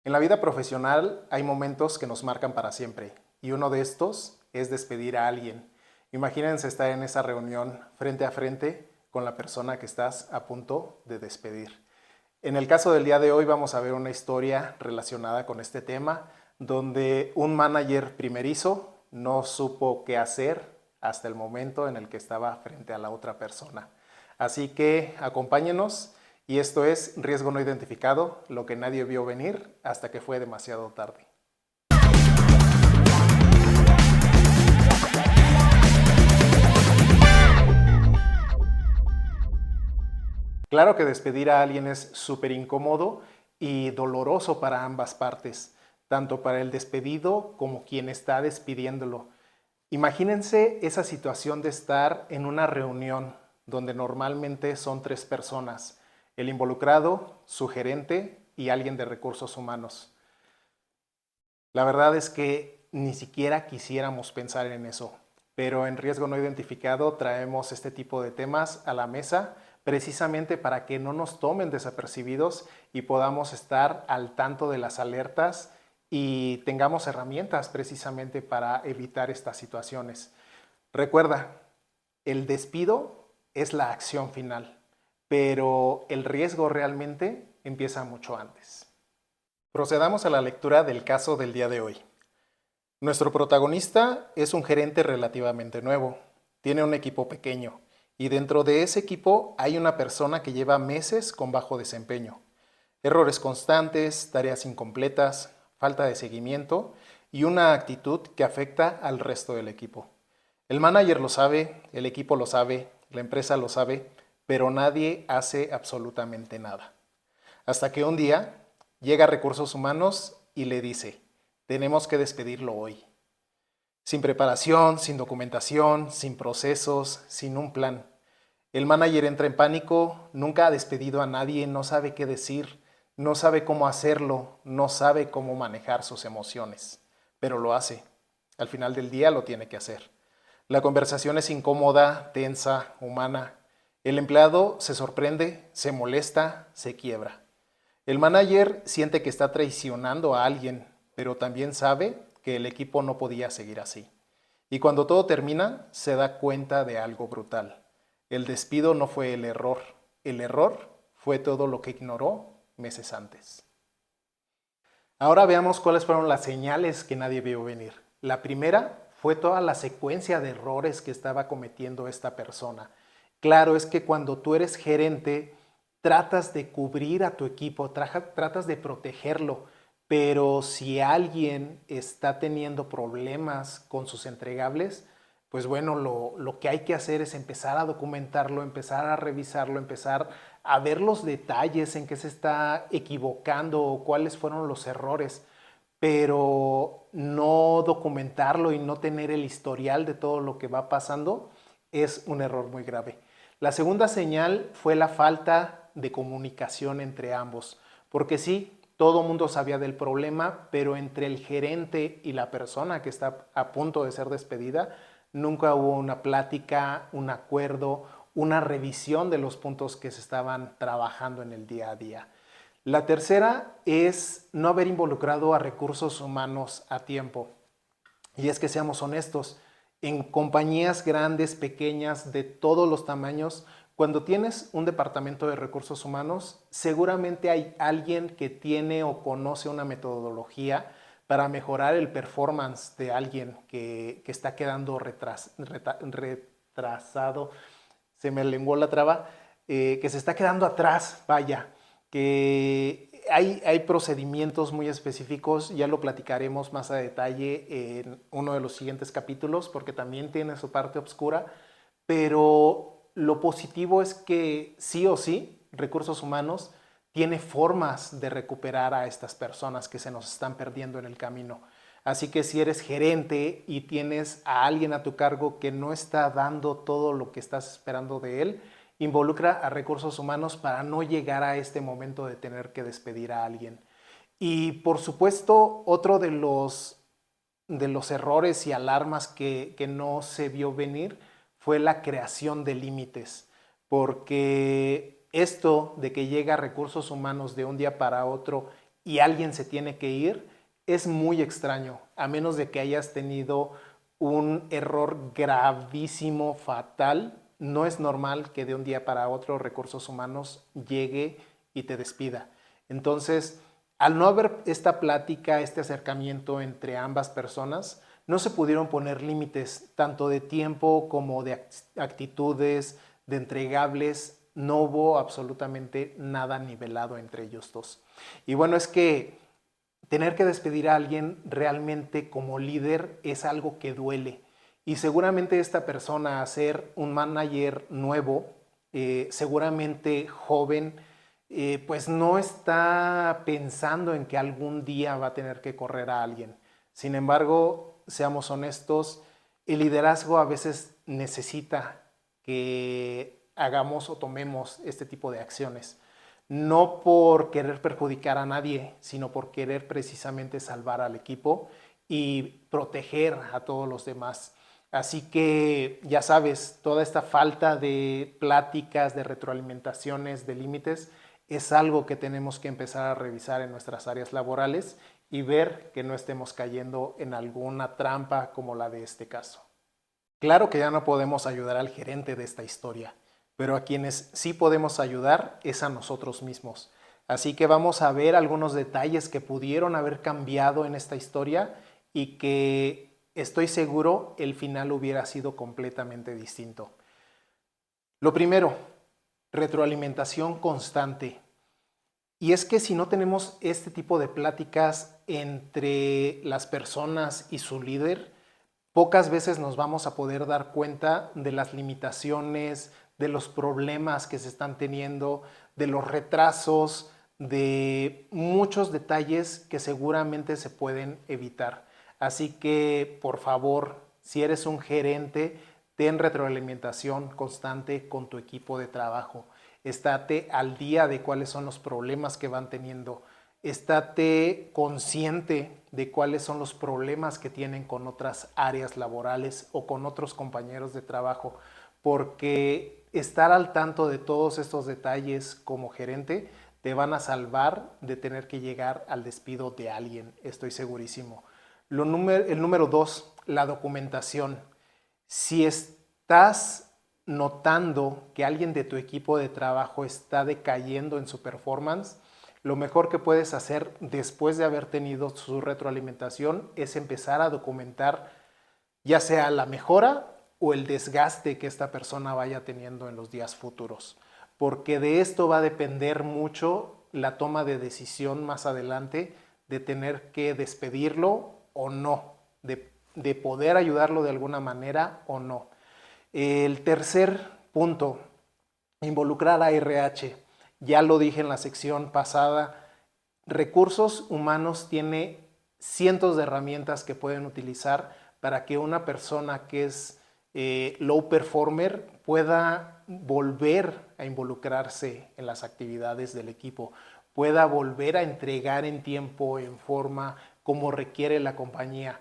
En la vida profesional hay momentos que nos marcan para siempre y uno de estos es despedir a alguien. Imagínense estar en esa reunión frente a frente con la persona que estás a punto de despedir. En el caso del día de hoy vamos a ver una historia relacionada con este tema donde un manager primerizo no supo qué hacer hasta el momento en el que estaba frente a la otra persona. Así que acompáñenos y esto es Riesgo no identificado, lo que nadie vio venir hasta que fue demasiado tarde. Claro que despedir a alguien es súper incómodo y doloroso para ambas partes, tanto para el despedido como quien está despidiéndolo. Imagínense esa situación de estar en una reunión donde normalmente son 3 personas, el involucrado, su gerente y alguien de recursos humanos. La verdad es que ni siquiera quisiéramos pensar en eso, pero en Riesgo no identificado traemos este tipo de temas a la mesa precisamente para que no nos tomen desapercibidos y podamos estar al tanto de las alertas y tengamos herramientas precisamente para evitar estas situaciones. Recuerda, el despido es la acción final, pero el riesgo realmente empieza mucho antes. Procedamos a la lectura del caso del día de hoy. Nuestro protagonista es un gerente relativamente nuevo, tiene un equipo pequeño y dentro de ese equipo hay una persona que lleva meses con bajo desempeño. Errores constantes, tareas incompletas, falta de seguimiento y una actitud que afecta al resto del equipo. El manager lo sabe, el equipo lo sabe, la empresa lo sabe, pero nadie hace absolutamente nada. Hasta que un día llega a Recursos Humanos y le dice, tenemos que despedirlo hoy. Sin preparación, sin documentación, sin procesos, sin un plan. El manager entra en pánico, nunca ha despedido a nadie, no sabe qué decir, no sabe cómo hacerlo, no sabe cómo manejar sus emociones, pero lo hace. Al final del día lo tiene que hacer. La conversación es incómoda, tensa, humana. El empleado se sorprende, se molesta, se quiebra. El manager siente que está traicionando a alguien, pero también sabe que el equipo no podía seguir así. Y cuando todo termina, se da cuenta de algo brutal. El despido no fue el error fue todo lo que ignoró meses antes. Ahora veamos cuáles fueron las señales que nadie vio venir. La primera fue toda la secuencia de errores que estaba cometiendo esta persona. Claro, es que cuando tú eres gerente, tratas de cubrir a tu equipo, tratas de protegerlo, pero si alguien está teniendo problemas con sus entregables, pues bueno, lo que hay que hacer es empezar a documentarlo, empezar a revisarlo, empezar a ver los detalles en qué se está equivocando o cuáles fueron los errores, pero no documentarlo y no tener el historial de todo lo que va pasando es un error muy grave. La segunda señal fue la falta de comunicación entre ambos, porque sí, todo el mundo sabía del problema, pero entre el gerente y la persona que está a punto de ser despedida, nunca hubo una plática, un acuerdo, una revisión de los puntos que se estaban trabajando en el día a día. La tercera es no haber involucrado a recursos humanos a tiempo. Y es que seamos honestos, en compañías grandes, pequeñas, de todos los tamaños, cuando tienes un departamento de recursos humanos, seguramente hay alguien que tiene o conoce una metodología para mejorar el performance de alguien que está quedando retrasado, se me lenguó la traba, que se está quedando atrás, vaya, que hay procedimientos muy específicos, ya lo platicaremos más a detalle en uno de los siguientes capítulos, porque también tiene su parte oscura, pero lo positivo es que sí o sí, recursos humanos tiene formas de recuperar a estas personas que se nos están perdiendo en el camino. Así que si eres gerente y tienes a alguien a tu cargo que no está dando todo lo que estás esperando de él, involucra a recursos humanos para no llegar a este momento de tener que despedir a alguien. Y por supuesto, otro de los errores y alarmas que no se vio venir fue la creación de límites, porque esto de que llega recursos humanos de un día para otro y alguien se tiene que ir, es muy extraño, a menos de que hayas tenido un error gravísimo, fatal. No es normal que de un día para otro Recursos Humanos llegue y te despida. Entonces, al no haber esta plática, este acercamiento entre ambas personas, no se pudieron poner límites tanto de tiempo como de actitudes, de entregables. No hubo absolutamente nada nivelado entre ellos dos. Y bueno, es que tener que despedir a alguien realmente como líder es algo que duele. Y seguramente esta persona, a ser un manager nuevo, seguramente joven, pues no está pensando en que algún día va a tener que correr a alguien. Sin embargo, seamos honestos, el liderazgo a veces necesita que hagamos o tomemos este tipo de acciones. No por querer perjudicar a nadie, sino por querer precisamente salvar al equipo y proteger a todos los demás. Así que ya sabes, toda esta falta de pláticas, de retroalimentaciones, de límites, es algo que tenemos que empezar a revisar en nuestras áreas laborales y ver que no estemos cayendo en alguna trampa como la de este caso. Claro que ya no podemos ayudar al gerente de esta historia, pero a quienes sí podemos ayudar es a nosotros mismos. Así que vamos a ver algunos detalles que pudieron haber cambiado en esta historia y que estoy seguro el final hubiera sido completamente distinto. Lo primero, retroalimentación constante. Y es que si no tenemos este tipo de pláticas entre las personas y su líder, pocas veces nos vamos a poder dar cuenta de las limitaciones, de los problemas que se están teniendo, de los retrasos, de muchos detalles que seguramente se pueden evitar. Así que, por favor, si eres un gerente, ten retroalimentación constante con tu equipo de trabajo. Estate al día de cuáles son los problemas que van teniendo. Estate consciente de cuáles son los problemas que tienen con otras áreas laborales o con otros compañeros de trabajo, porque estar al tanto de todos estos detalles como gerente te van a salvar de tener que llegar al despido de alguien, estoy segurísimo. El número 2, la documentación. Si estás notando que alguien de tu equipo de trabajo está decayendo en su performance, lo mejor que puedes hacer después de haber tenido su retroalimentación es empezar a documentar ya sea la mejora o el desgaste que esta persona vaya teniendo en los días futuros, porque de esto va a depender mucho la toma de decisión más adelante de tener que despedirlo o no, de poder ayudarlo de alguna manera o no. El tercer punto, involucrar a RH. Ya lo dije en la sección pasada, Recursos Humanos tiene cientos de herramientas que pueden utilizar para que una persona que es low performer pueda volver a involucrarse en las actividades del equipo, pueda volver a entregar en tiempo, en forma, como requiere la compañía.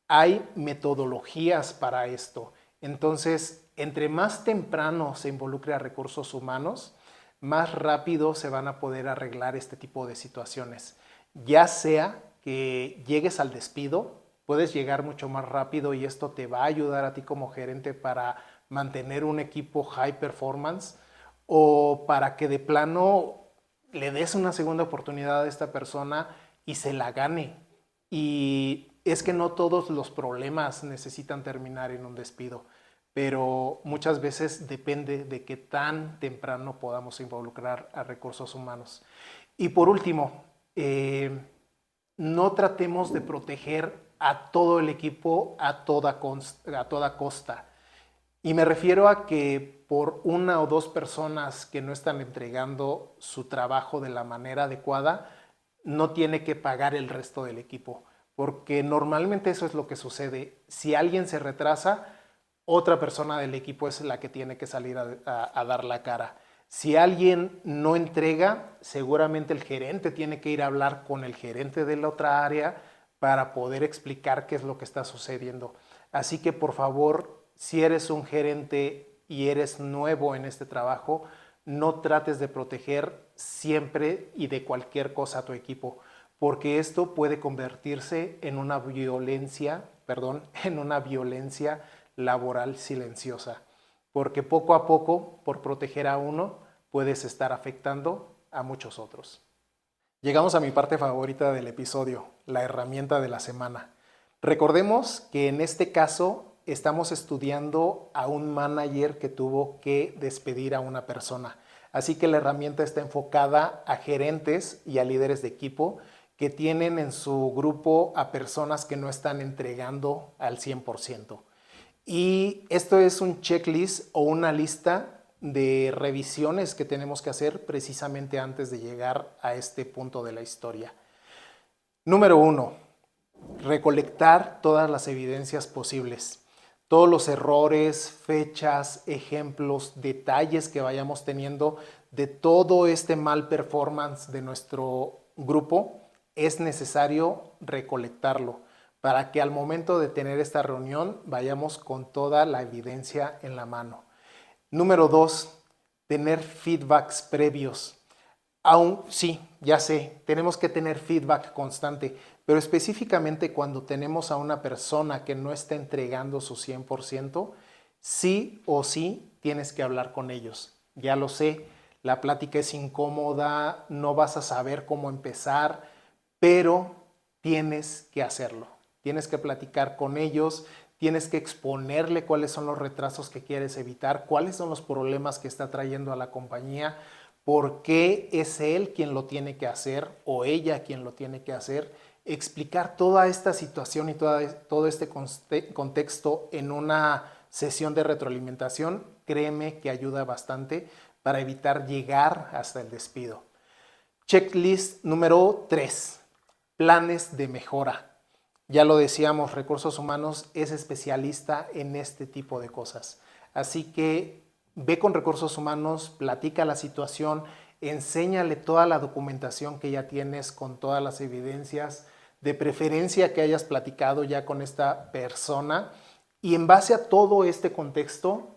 Hay metodologías para esto. Entonces, entre más temprano se involucre a Recursos Humanos, más rápido se van a poder arreglar este tipo de situaciones. Ya sea que llegues al despido, puedes llegar mucho más rápido y esto te va a ayudar a ti como gerente para mantener un equipo high performance, o para que de plano le des una segunda oportunidad a esta persona y se la gane. Y es que no todos los problemas necesitan terminar en un despido, pero muchas veces depende de qué tan temprano podamos involucrar a Recursos Humanos. Y por último, no tratemos de proteger a todo el equipo a toda costa. Y me refiero a que por una o dos personas que no están entregando su trabajo de la manera adecuada, no tiene que pagar el resto del equipo, porque normalmente eso es lo que sucede. Si alguien se retrasa, otra persona del equipo es la que tiene que salir a dar la cara. Si alguien no entrega, seguramente el gerente tiene que ir a hablar con el gerente de la otra área para poder explicar qué es lo que está sucediendo. Así que por favor, si eres un gerente y eres nuevo en este trabajo, no trates de proteger siempre y de cualquier cosa a tu equipo, porque esto puede convertirse en una violencia, en una violencia laboral silenciosa, porque poco a poco, por proteger a uno, puedes estar afectando a muchos otros. Llegamos a mi parte favorita del episodio, la herramienta de la semana. Recordemos que en este caso estamos estudiando a un manager que tuvo que despedir a una persona. Así que la herramienta está enfocada a gerentes y a líderes de equipo que tienen en su grupo a personas que no están entregando al 100%. Y esto es un checklist o una lista de revisiones que tenemos que hacer precisamente antes de llegar a este punto de la historia. Número 1, recolectar todas las evidencias posibles. Todos los errores, fechas, ejemplos, detalles que vayamos teniendo de todo este mal performance de nuestro grupo, es necesario recolectarlo para que al momento de tener esta reunión vayamos con toda la evidencia en la mano. Número 2, tener feedbacks previos. Aún sí, ya sé, tenemos que tener feedback constante, pero específicamente cuando tenemos a una persona que no está entregando su 100%, sí o sí tienes que hablar con ellos. Ya lo sé, la plática es incómoda, no vas a saber cómo empezar, pero tienes que hacerlo. Tienes que platicar con ellos, tienes que exponerle cuáles son los retrasos que quieres evitar, cuáles son los problemas que está trayendo a la compañía, por qué es él quien lo tiene que hacer o ella quien lo tiene que hacer. Explicar toda esta situación y todo este contexto en una sesión de retroalimentación, créeme que ayuda bastante para evitar llegar hasta el despido. Checklist número 3. Planes de mejora. Ya lo decíamos, Recursos Humanos es especialista en este tipo de cosas. Así que ve con Recursos Humanos, platica la situación, enséñale toda la documentación que ya tienes con todas las evidencias, de preferencia que hayas platicado ya con esta persona, y en base a todo este contexto,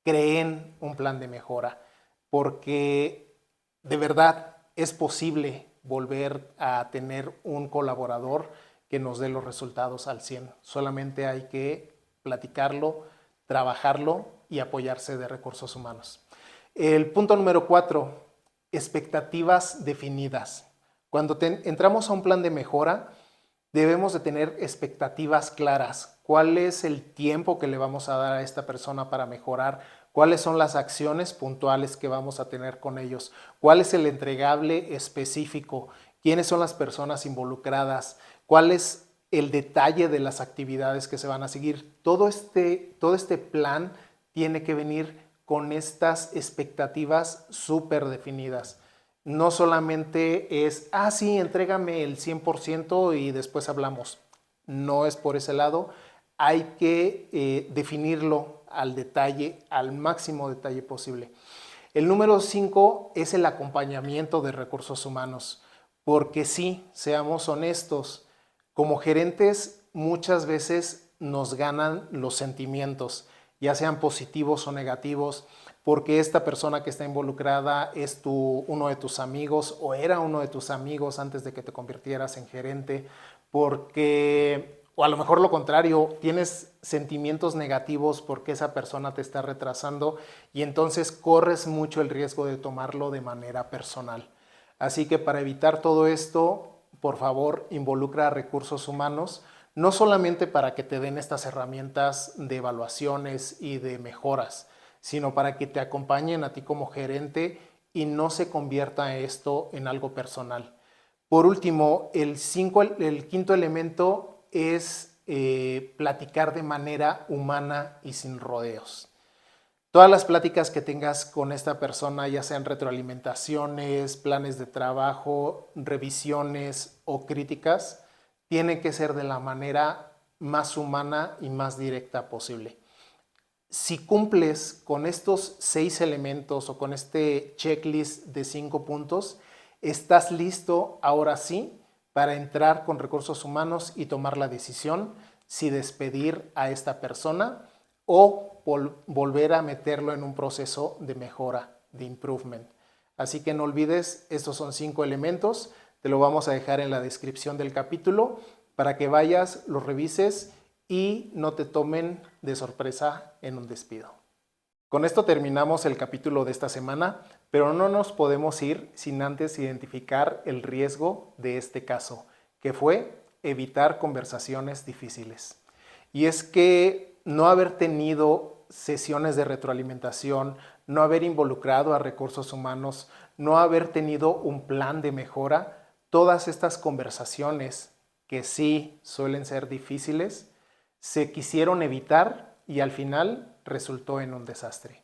creen un plan de mejora, porque de verdad es posible volver a tener un colaborador que nos dé los resultados al 100. Solamente hay que platicarlo, trabajarlo y apoyarse de Recursos Humanos. El punto número 4, expectativas definidas. Cuando entramos a un plan de mejora, debemos de tener expectativas claras. ¿Cuál es el tiempo que le vamos a dar a esta persona para mejorar? ¿Cuáles son las acciones puntuales que vamos a tener con ellos? ¿Cuál es el entregable específico? ¿Quiénes son las personas involucradas? ¿Cuál es el detalle de las actividades que se van a seguir? Todo este plan tiene que venir con estas expectativas súper definidas. No solamente es, sí, entrégame el 100% y después hablamos. No es por ese lado. Hay que definirlo al detalle, al máximo detalle posible. El número 5 es el acompañamiento de recursos humanos. Porque sí, seamos honestos, como gerentes muchas veces nos ganan los sentimientos, ya sean positivos o negativos, porque esta persona que está involucrada es uno de tus amigos o era uno de tus amigos antes de que te convirtieras en gerente, porque, o a lo mejor lo contrario, tienes sentimientos negativos porque esa persona te está retrasando y entonces corres mucho el riesgo de tomarlo de manera personal. Así que para evitar todo esto, por favor, involucra a recursos humanos, no solamente para que te den estas herramientas de evaluaciones y de mejoras, sino para que te acompañen a ti como gerente y no se convierta esto en algo personal. Por último, el quinto elemento es platicar de manera humana y sin rodeos. Todas las pláticas que tengas con esta persona, ya sean retroalimentaciones, planes de trabajo, revisiones o críticas, tienen que ser de la manera más humana y más directa posible. Si cumples con estos 6 elementos o con este checklist de 5 puntos, estás listo ahora sí para entrar con recursos humanos y tomar la decisión si despedir a esta persona o volver a meterlo en un proceso de mejora, de improvement. Así que no olvides, estos son 5 elementos. te lo vamos a dejar en la descripción del capítulo para que vayas, lo revises y no te tomen de sorpresa en un despido. Con esto terminamos el capítulo de esta semana, pero no nos podemos ir sin antes identificar el riesgo de este caso, que fue evitar conversaciones difíciles. Y es que no haber tenido sesiones de retroalimentación, no haber involucrado a recursos humanos, no haber tenido un plan de mejora, todas estas conversaciones que sí suelen ser difíciles, se quisieron evitar y al final resultó en un desastre.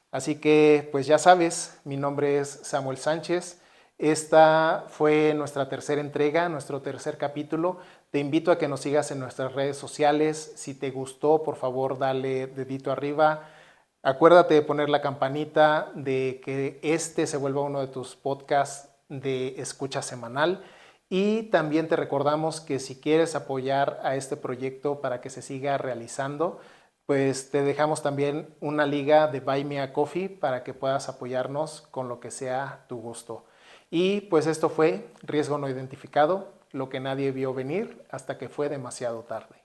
Así que, pues ya sabes, mi nombre es Samuel Sánchez. Esta fue nuestra tercera entrega, nuestro tercer capítulo. Te invito a que nos sigas en nuestras redes sociales. Si te gustó, por favor, dale dedito arriba. Acuérdate de poner la campanita, de que este se vuelva uno de tus podcasts de escucha semanal. Y también te recordamos que si quieres apoyar a este proyecto para que se siga realizando, pues te dejamos también una liga de Buy Me a Coffee para que puedas apoyarnos con lo que sea tu gusto. Y pues esto fue Riesgo No Identificado, lo que nadie vio venir hasta que fue demasiado tarde.